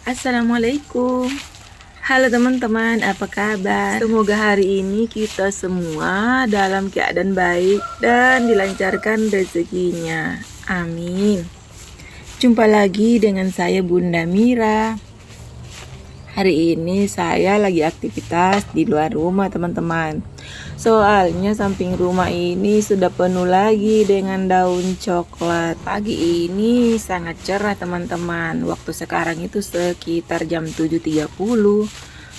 Assalamualaikum. Halo teman-teman, apa kabar? Semoga hari ini kita semua dalam keadaan baik dan dilancarkan rezekinya. Amin. Jumpa lagi dengan saya Bunda Mira. Hari ini saya lagi aktivitas di luar rumah teman-teman. Soalnya samping rumah ini sudah penuh lagi dengan daun coklat. Pagi ini sangat cerah teman-teman. Waktu sekarang itu sekitar jam 7.30.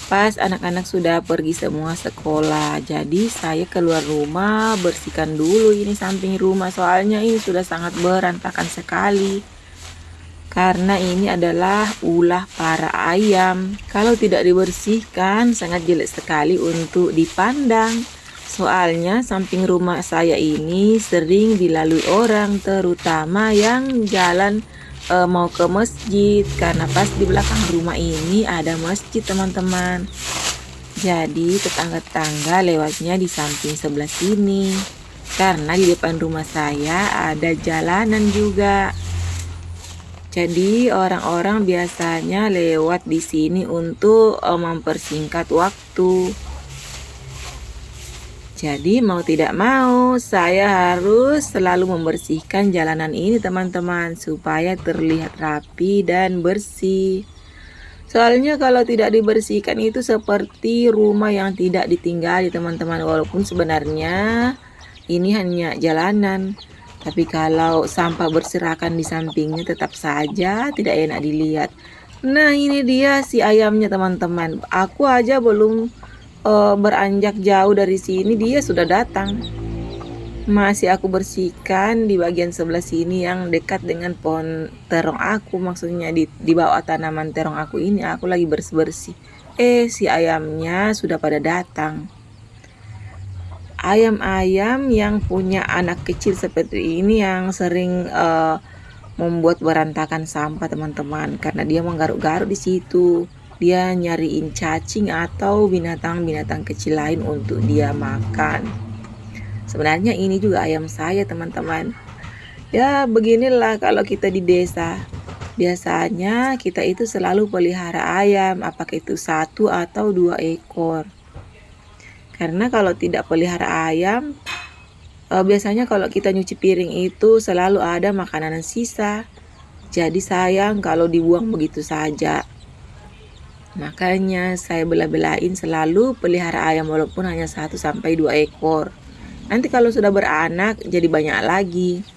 Pas anak-anak sudah pergi semua sekolah. Jadi saya keluar rumah bersihkan dulu ini samping rumah. Soalnya ini sudah sangat berantakan sekali. Karena ini adalah ulah para ayam. Kalau tidak dibersihkan sangat jelek sekali untuk dipandang. Soalnya samping rumah saya ini sering dilalui orang, terutama yang jalan mau ke masjid. Karena pas di belakang rumah ini ada masjid teman-teman. Jadi tetangga-tetangga lewatnya di samping sebelah sini. Karena di depan rumah saya ada jalanan juga. Jadi orang-orang biasanya lewat di sini untuk mempersingkat waktu. Jadi mau tidak mau saya harus selalu membersihkan jalanan ini teman-teman supaya terlihat rapi dan bersih. Soalnya kalau tidak dibersihkan itu seperti rumah yang tidak ditinggali teman-teman, walaupun sebenarnya ini hanya jalanan. Tapi kalau sampah berserakan di sampingnya tetap saja tidak enak dilihat. Nah ini dia si ayamnya teman-teman. Aku aja belum beranjak jauh dari sini dia sudah datang. Masih aku bersihkan di bagian sebelah sini yang dekat dengan pohon terong aku. Maksudnya di bawah tanaman terong aku ini aku lagi bersih-bersih. Si ayamnya sudah pada datang. Ayam-ayam yang punya anak kecil seperti ini yang sering membuat berantakan sampah teman-teman, karena dia menggaruk-garuk di situ. Dia nyariin cacing atau binatang-binatang kecil lain untuk dia makan. Sebenarnya ini juga ayam saya teman-teman. Ya beginilah kalau kita di desa. Biasanya kita itu selalu pelihara ayam, apakah itu 1 atau 2 ekor. Karena kalau tidak pelihara ayam, biasanya kalau kita nyuci piring itu selalu ada makanan sisa. Jadi sayang kalau dibuang begitu saja. Makanya saya bela-belain selalu pelihara ayam walaupun hanya 1 sampai 2 ekor. Nanti kalau sudah beranak jadi banyak lagi.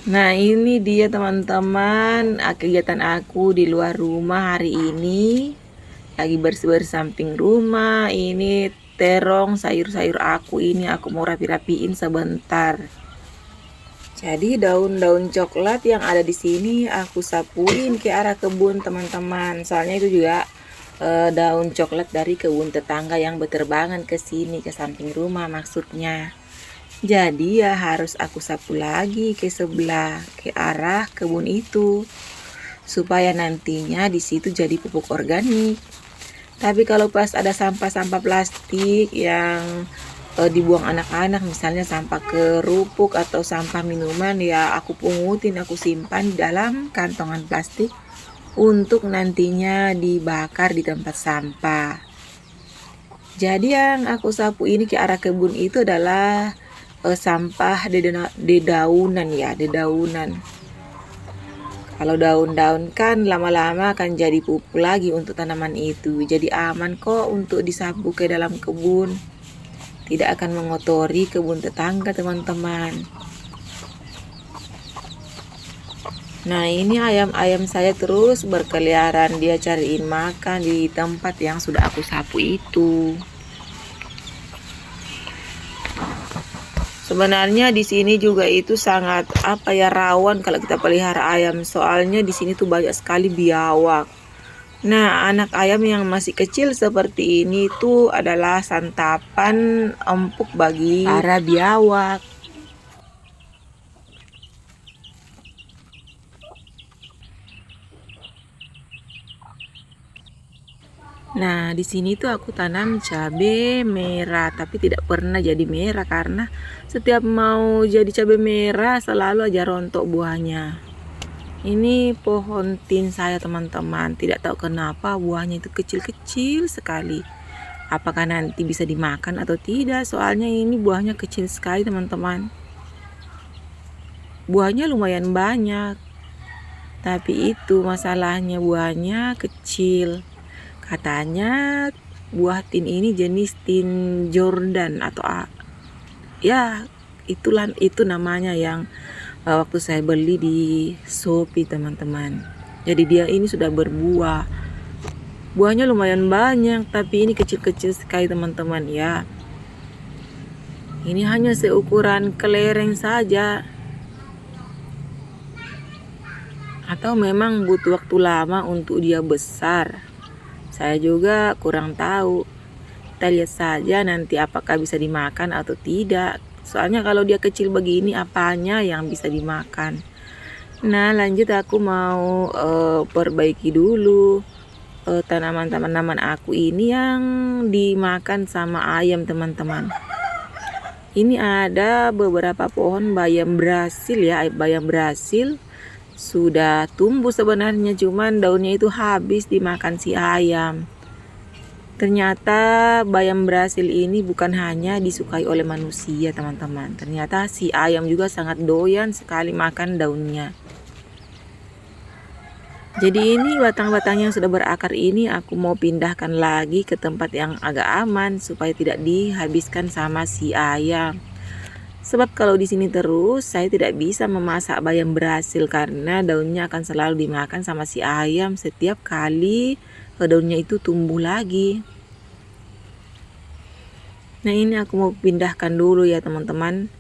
Nah ini dia teman-teman kegiatan aku di luar rumah hari ini. Lagi bersih-bersih samping rumah. Ini terong sayur-sayur aku ini aku mau rapi-rapiin sebentar. Jadi daun-daun coklat yang ada di sini aku sapuin ke arah kebun teman-teman. Soalnya itu juga daun coklat dari kebun tetangga yang berterbangan ke sini, ke samping rumah maksudnya. Jadi ya harus aku sapu lagi ke sebelah, ke arah kebun itu, supaya nantinya di situ jadi pupuk organik. Tapi kalau pas ada sampah-sampah plastik yang dibuang anak-anak, misalnya sampah kerupuk atau sampah minuman, ya aku pungutin, aku simpan di dalam kantongan plastik untuk nantinya dibakar di tempat sampah. Jadi yang aku sapu ini ke arah kebun itu adalah sampah dedaunan ya, dedaunan. Kalau daun-daun kan lama-lama akan jadi pupuk lagi untuk tanaman itu. Jadi aman kok untuk disapu ke dalam kebun. Tidak akan mengotori kebun tetangga teman-teman. Nah ini ayam-ayam saya terus berkeliaran. Dia cariin makan di tempat yang sudah aku sapu itu. Sebenarnya di sini juga itu sangat rawan kalau kita pelihara ayam, soalnya di sini tuh banyak sekali biawak. Nah, anak ayam yang masih kecil seperti ini tuh adalah santapan empuk bagi para biawak. Nah, di sini tuh aku tanam cabai merah, tapi tidak pernah jadi merah karena setiap mau jadi cabai merah selalu aja rontok buahnya. Ini pohon tin saya teman-teman, tidak tahu kenapa buahnya itu kecil-kecil sekali. Apakah nanti bisa dimakan atau tidak? Soalnya ini buahnya kecil sekali teman-teman. Buahnya lumayan banyak, tapi itu masalahnya buahnya kecil. Katanya buah tin ini jenis tin Jordan atau ya itu namanya yang waktu saya beli di Shopee teman-teman. Jadi dia ini sudah berbuah. Buahnya lumayan banyak, tapi ini kecil-kecil sekali teman-teman ya. Ini hanya seukuran kelereng saja. Atau memang butuh waktu lama untuk dia besar. Saya juga kurang tahu. Kita lihat saja nanti apakah bisa dimakan atau tidak. Soalnya kalau dia kecil begini, apanya yang bisa dimakan. Nah, lanjut aku mau perbaiki dulu tanaman-tanaman aku ini yang dimakan sama ayam teman-teman. Ini ada beberapa pohon bayam Brasil ya, bayam Brasil sudah tumbuh sebenarnya, cuman daunnya itu habis dimakan si ayam. Ternyata bayam Brasil ini bukan hanya disukai oleh manusia teman-teman. Ternyata si ayam juga sangat doyan sekali makan daunnya. Jadi ini batang-batang yang sudah berakar ini aku mau pindahkan lagi ke tempat yang agak aman supaya tidak dihabiskan sama si ayam. Sebab kalau di sini terus saya tidak bisa memasak bayam Brasil karena daunnya akan selalu dimakan sama si ayam setiap kali daunnya itu tumbuh lagi. Nah, ini aku mau pindahkan dulu ya teman-teman.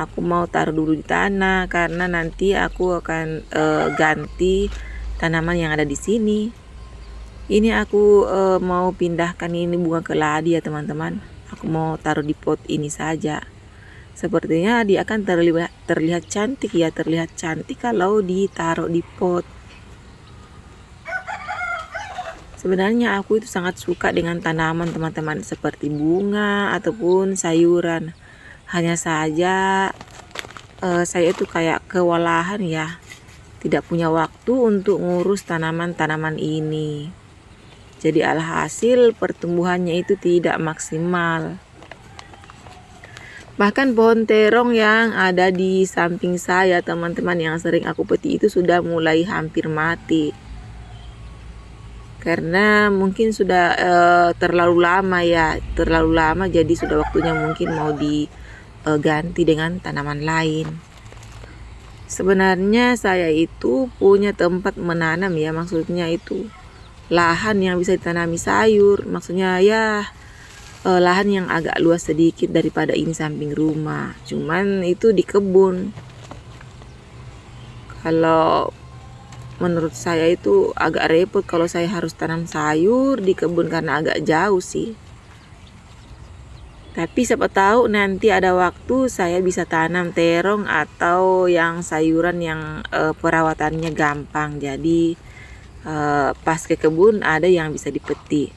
Aku mau taruh dulu di tanah karena nanti aku akan ganti tanaman yang ada di sini. Ini aku mau pindahkan ini bunga keladi ya teman-teman. Aku mau taruh di pot ini saja. Sepertinya dia akan terlihat cantik ya, terlihat cantik kalau ditaruh di pot. Sebenarnya aku itu sangat suka dengan tanaman teman-teman, seperti bunga ataupun sayuran. Hanya saja saya itu kayak kewalahan ya, tidak punya waktu untuk ngurus tanaman-tanaman ini. Jadi alhasil pertumbuhannya itu tidak maksimal. Bahkan pohon terong yang ada di samping saya teman-teman yang sering aku petik itu sudah mulai hampir mati. Karena mungkin sudah terlalu lama ya, jadi sudah waktunya mungkin mau diganti dengan tanaman lain. Sebenarnya saya itu punya tempat menanam ya, maksudnya itu lahan yang bisa ditanami sayur, maksudnya ya lahan yang agak luas sedikit daripada ini samping rumah, cuman itu di kebun. Kalau menurut saya itu agak repot kalau saya harus tanam sayur di kebun karena agak jauh sih. Tapi siapa tahu nanti ada waktu saya bisa tanam terong atau yang sayuran yang perawatannya gampang. Jadi pas ke kebun ada yang bisa dipetik.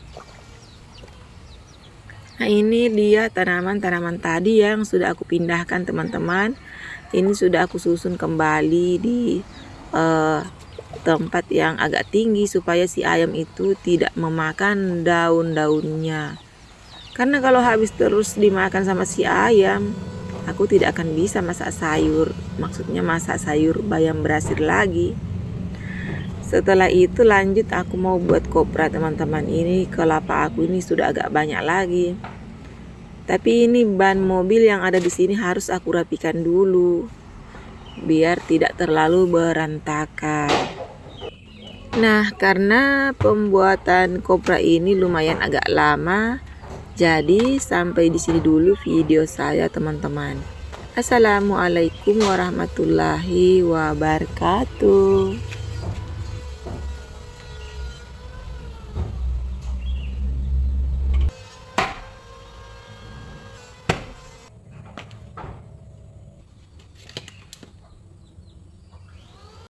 Nah, ini dia tanaman-tanaman tadi yang sudah aku pindahkan teman-teman. Ini sudah aku susun kembali di tempat yang agak tinggi supaya si ayam itu tidak memakan daun-daunnya. Karena kalau habis terus dimakan sama si ayam, aku tidak akan bisa masak sayur. Maksudnya masak sayur bayam Brasil lagi. Setelah itu lanjut aku mau buat kopra teman-teman. Ini kelapa aku ini sudah agak banyak lagi. Tapi ini ban mobil yang ada di sini harus aku rapikan dulu biar tidak terlalu berantakan. Nah, karena pembuatan kopra ini lumayan agak lama, jadi sampai di sini dulu video saya teman-teman. Assalamualaikum warahmatullahi wabarakatuh.